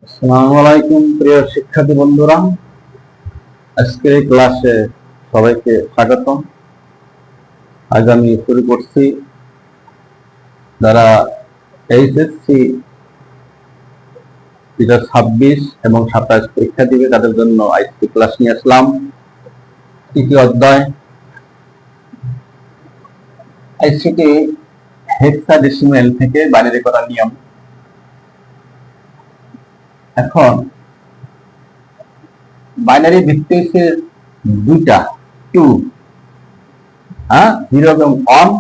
আসসালামু আলাইকুম প্রিয় শিক্ষার্থী বন্ধুরা, আজকের এই ক্লাসে সবাইকে স্বাগতম। আজ আমি শুরু করছি যারা এইচএসসি 2026 এবং 27 পরীক্ষা দিবে তাদের জন্য আজকে ক্লাস নিয়ে আসলাম। তৃতীয় অধ্যায় আইসিটি হেক্সাডেসিমেল থেকে বাইনারি করার নিয়ম। এখন বাইনারি ভিত্তি হচ্ছে দুইটা, 2, 0 এবং 1,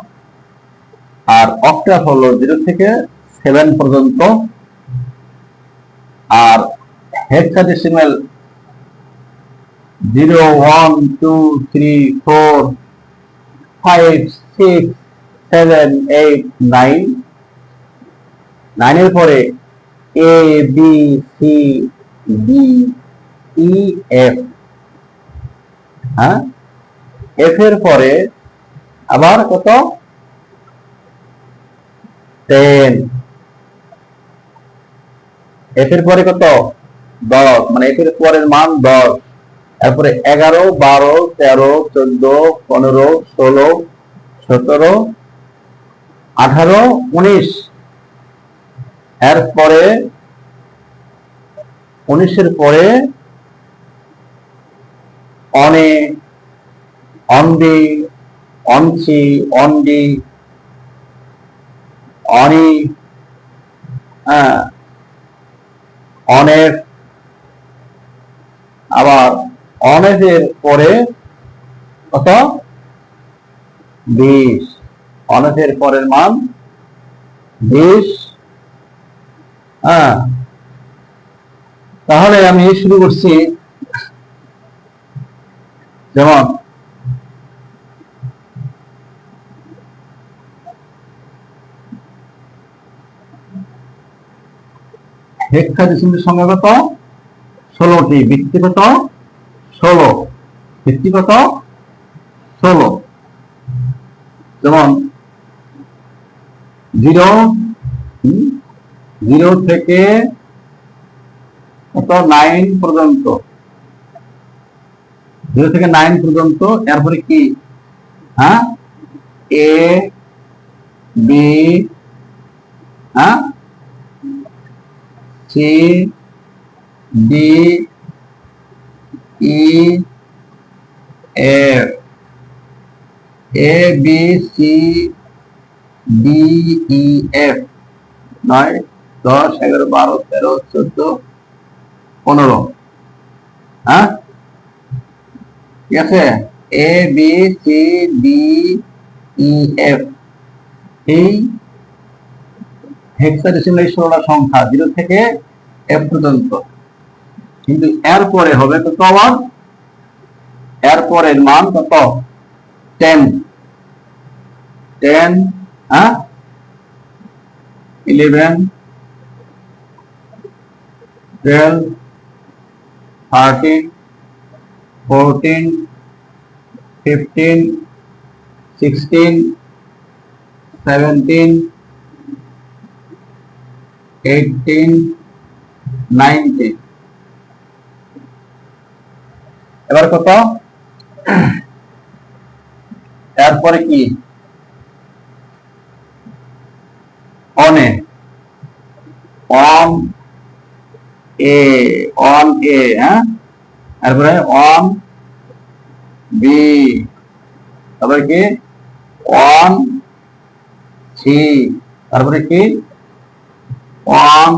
আর অক্টাভ হলো 0 থেকে 7 পর্যন্ত, আর হেক্সাডেসিমেল 0, 1, 2, 3, 4, 5, 6, 7, 8, 9, 9 এর পরে A, B, C, D, E, F, F এর পরে আবার কত 10, F এর পরে কত 10, মানে F এর পরের মান 10, এরপরে 11, 12, 13, 14, 15, 16, 17, 18, 19, এরপরে 19 এর পরে অনে, অনডি, অনসি, অনডি, অনি, অনেফ, আবার অনেফ এর পরে কত 20, অনেফ এর পরের মান 20। তাহলে আমি শুরু করছি, যেমন হেক্সাডেসিমেলের সংখ্যা কত 16টি, ভিত্তি কত 16, ভিত্তি কত 16, যেমন 0 থেকে কত 9 পর্যন্ত, 0 থেকে 9 পর্যন্ত, এরপরে কি এ, বি, সি, ডি, ই, এফ, এ, বি, সি, ডি, ই, এফ, 9, 10, 11, 12, 13, 14, 15, ঠিক আছে, এ, বি, সি, ডি, ই, এফ, এই হেক্সাডেসিমেল 16টা সংখ্যা 0 থেকে এফ পর্যন্ত। কিন্তু এরপরে হবে কত, আবার এরপরের মান কত 10, 10, 11, 12, 13, 14, 15, 16, 17, 18, 19, এবার কত, এরপরে কি অনে, অন এ, অন এ, তারপরে অন বি, তারপরে কি অন সি, তারপরে কি অন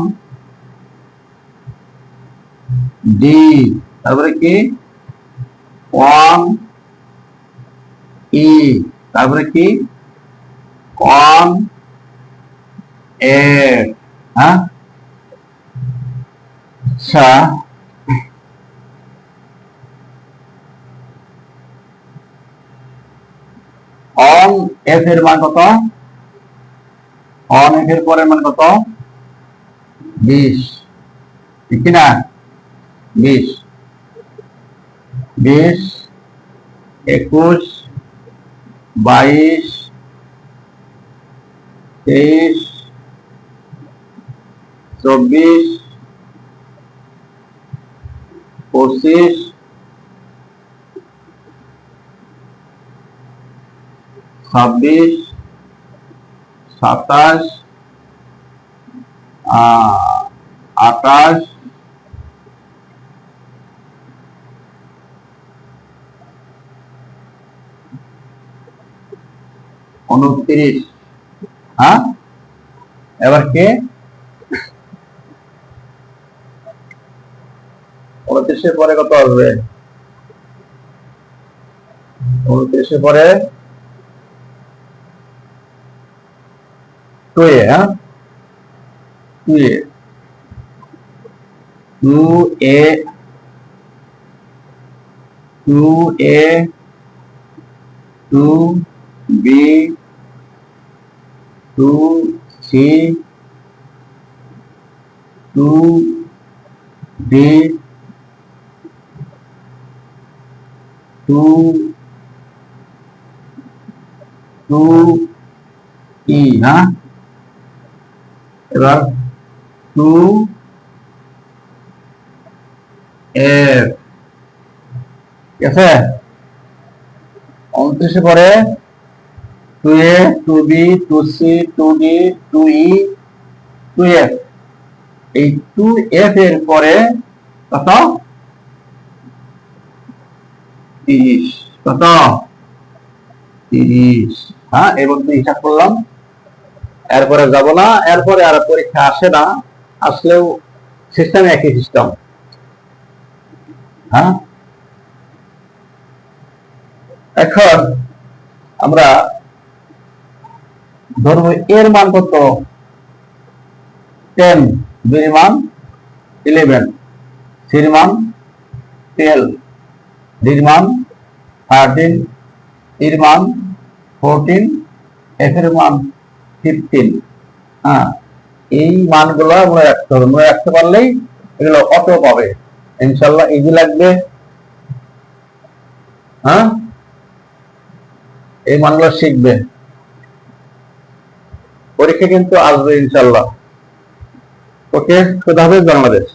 ডি, তারপরে কি অন ই, তারপরে কি অন এফ, আচ্ছা, অন এফ এর মান কত, অন এফ এর পরের মান কত 20, ঠিক না, 20, 20, 21, 22, 23, 24, 25, 26, 27, 28, 29। হ্যাঁ, এবার কে 29-এর পরে কত আসবে? 29-এর পরে 2a, হ্যাঁ 2a, 2a, 2a, 2b, 2c, 2d, 2e, হ্যাঁ এবার 2f, ঠিক আছে। 29-এর পরে 2a, 2b, 2c, 2d, 2e, 2f। এই 2f এর পরে কত? 30। কত? 30। হ্যাঁ, এবার তো হিসাব করলাম, এরপরে যাব না, এরপরে আর পরীক্ষা আসে না, আসলেও সিস্টেম একই সিস্টেম। হ্যাঁ, এখন আমরা ধরবো এর মান কত? 10, বি এর মান 11, সি এর মান 12, ডি এর মান 13, এর মান 14, এফ এর মান 15। হ্যাঁ, এই মানগুলো মনে রাখতে হবে, মনে রাখতে পারলেই এগুলো অটো পাবে ইনশাল্লাহ, ইজি লাগবে। হ্যাঁ, এই মানগুলো শিখবে, পরীক্ষা কিন্তু আসবে ইনশাল্লাহ। ওকে, খুদা হাফেজ বাংলাদেশ।